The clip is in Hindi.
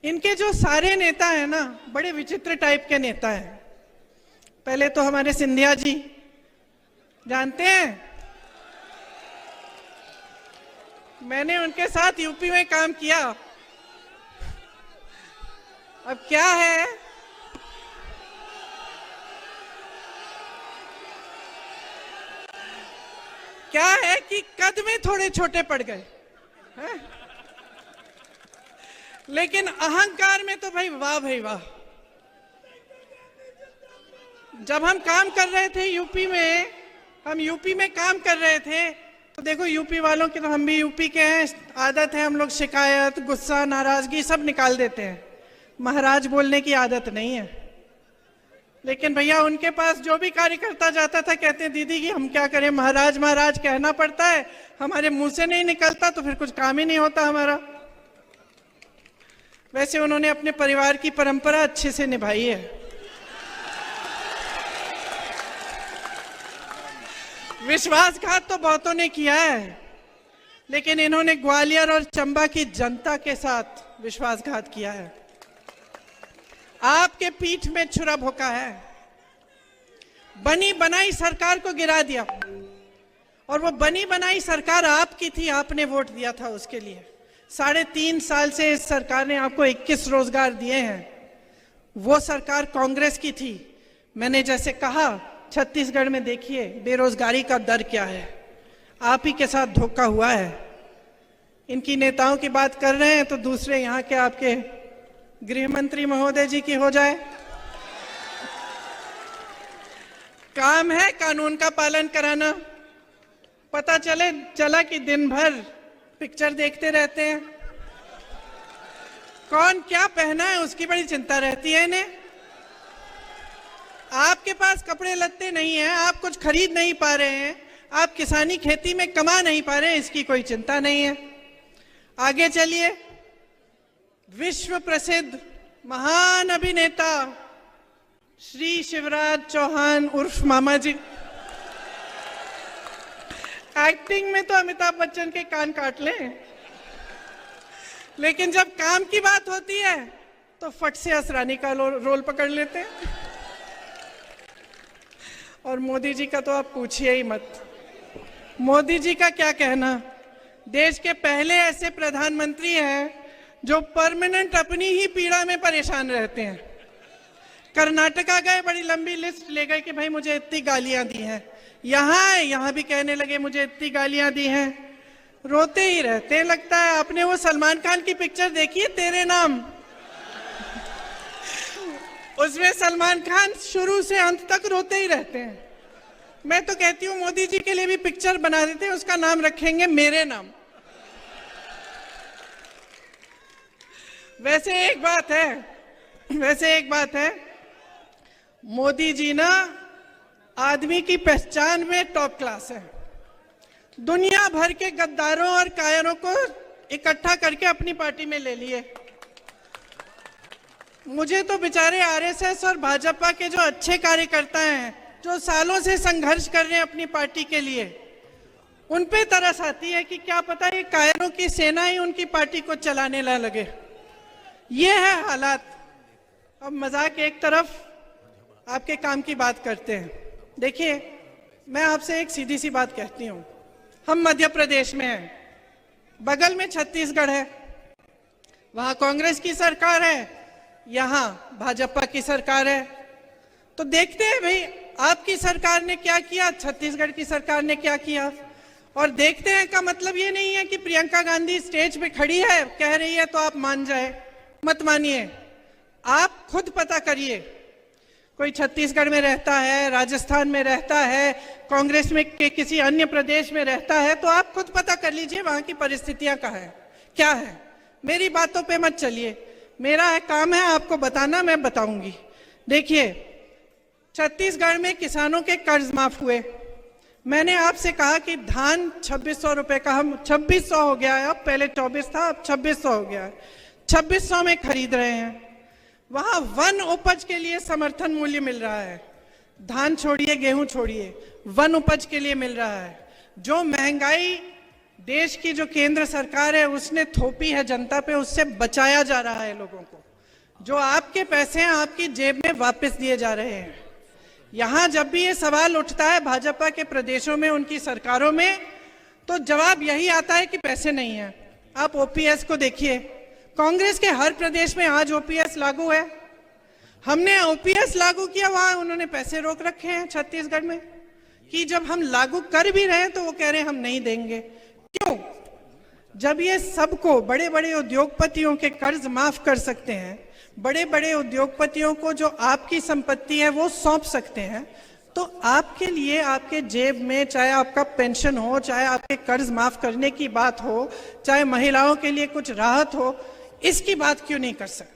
इनके जो सारे नेता हैं ना, बड़े विचित्र टाइप के नेता हैं। पहले तो हमारे सिंधिया जी, जानते हैं, मैंने उनके साथ यूपी में काम किया। अब क्या है कि कद में थोड़े छोटे पड़ गए हैं? लेकिन अहंकार में तो भाई वाह। जब हम काम कर रहे थे यूपी में काम कर रहे थे, तो देखो यूपी वालों की, तो हम भी यूपी के हैं, आदत है हम लोग शिकायत, गुस्सा, नाराजगी सब निकाल देते हैं। महाराज बोलने की आदत नहीं है। लेकिन भैया उनके पास जो भी कार्यकर्ता जाता था, कहते हैं दीदी कि हम क्या करें, महाराज महाराज कहना पड़ता है, हमारे मुंह से नहीं निकलता तो फिर कुछ काम ही नहीं होता हमारा। वैसे उन्होंने अपने परिवार की परंपरा अच्छे से निभाई है। विश्वासघात तो बहुतों ने किया है, लेकिन इन्होंने ग्वालियर और चंबा की जनता के साथ विश्वासघात किया है। आपके पीठ में छुरा भोंका है, बनी बनाई सरकार को गिरा दिया। और वो बनी बनाई सरकार आपकी थी, आपने वोट दिया था उसके लिए। 3.5 साल से इस सरकार ने आपको 21 रोजगार दिए हैं। वो सरकार कांग्रेस की थी। मैंने जैसे कहा, छत्तीसगढ़ में देखिए बेरोजगारी का दर क्या है। आप ही के साथ धोखा हुआ है। इनकी नेताओं की बात कर रहे हैं तो दूसरे यहाँ के आपके गृह मंत्री महोदय जी की हो जाए। काम है कानून का पालन कराना। पता चला कि दिन भर पिक्चर देखते रहते हैं, कौन क्या पहना है उसकी बड़ी चिंता रहती है इन्हें। आपके पास कपड़े लत्ते नहीं है, आप कुछ खरीद नहीं पा रहे हैं, आप किसानी खेती में कमा नहीं पा रहे हैं, इसकी कोई चिंता नहीं है। आगे चलिए, विश्व प्रसिद्ध महान अभिनेता श्री शिवराज चौहान उर्फ मामा जी, एक्टिंग में तो अमिताभ बच्चन के कान काट लें, लेकिन जब काम की बात होती है तो फट से असरानी का रोल पकड़ लेते हैं। और मोदी जी का तो आप पूछिए ही मत। मोदी जी का क्या कहना, देश के पहले ऐसे प्रधानमंत्री हैं जो परमानेंट अपनी ही पीड़ा में परेशान रहते हैं। कर्नाटका गए, बड़ी लंबी लिस्ट ले गए कि भाई मुझे इतनी गालियां दी हैं। यहाँ भी कहने लगे मुझे इतनी गालियां दी हैं। रोते ही रहते हैं। लगता है आपने वो सलमान खान की पिक्चर देखी है, तेरे नाम? उसमें सलमान खान शुरू से अंत तक रोते ही रहते हैं। मैं तो कहती हूँ मोदी जी के लिए भी पिक्चर बना देते हैं, उसका नाम रखेंगे मेरे नाम। वैसे एक बात है, मोदी जी ना आदमी की पहचान में टॉप क्लास है। दुनिया भर के गद्दारों और कायरों को इकट्ठा करके अपनी पार्टी में ले लिए। मुझे तो बेचारे आरएसएस और भाजपा के जो अच्छे कार्यकर्ता हैं, जो सालों से संघर्ष कर रहे हैं अपनी पार्टी के लिए, उन पे तरस आती है कि क्या पता ये कायरों की सेना ही उनकी पार्टी को चलाने ना लगे। ये है हालात। अब मजाक एक तरफ, आपके काम की बात करते हैं। देखिए, मैं आपसे एक सीधी सी बात कहती हूँ। हम मध्य प्रदेश में हैं, बगल में छत्तीसगढ़ है, वहां कांग्रेस की सरकार है, यहाँ भाजपा की सरकार है। तो देखते हैं भाई आपकी सरकार ने क्या किया, छत्तीसगढ़ की सरकार ने क्या किया, और देखते हैं का मतलब ये नहीं है कि प्रियंका गांधी स्टेज पे खड़ी है, कह रही है तो आप मान जाए। मत मानिए, आप खुद पता करिए। कोई छत्तीसगढ़ में रहता है, राजस्थान में रहता है, कांग्रेस में के किसी अन्य प्रदेश में रहता है, तो आप खुद पता कर लीजिए वहां की परिस्थितियां क्या है। मेरी बातों पे मत चलिए, मेरा काम है आपको बताना, मैं बताऊंगी। देखिए, छत्तीसगढ़ में किसानों के कर्ज माफ हुए। मैंने आपसे कहा कि धान 2600 रुपए का, हम 2600 हो गया है, अब पहले 24 था, अब 2600 हो गया है, 2600 में खरीद रहे हैं। वहां वन उपज के लिए समर्थन मूल्य मिल रहा है। धान छोड़िए, गेहूं छोड़िए, वन उपज के लिए मिल रहा है। जो महंगाई देश की जो केंद्र सरकार है उसने थोपी है जनता पे, उससे बचाया जा रहा है लोगों को। जो आपके पैसे हैं आपकी जेब में वापस दिए जा रहे हैं। यहां जब भी ये सवाल उठता है भाजपा के प्रदेशों में, उनकी सरकारों में, तो जवाब यही आता है कि पैसे नहीं है। आप ओपीएस को देखिए, कांग्रेस के हर प्रदेश में आज ओपीएस लागू है। हमने ओपीएस लागू किया, वहां उन्होंने पैसे रोक रखे हैं छत्तीसगढ़ में, कि जब हम लागू कर भी रहे हैं तो वो कह रहे हैं हम नहीं देंगे। क्यों? जब ये सबको, बड़े बड़े उद्योगपतियों के कर्ज माफ कर सकते हैं, बड़े बड़े उद्योगपतियों को जो आपकी संपत्ति है वो सौंप सकते हैं, तो आपके लिए, आपके जेब में, चाहे आपका पेंशन हो, चाहे आपके कर्ज माफ करने की बात हो, चाहे महिलाओं के लिए कुछ राहत हो, इसकी बात क्यों नहीं कर सकते?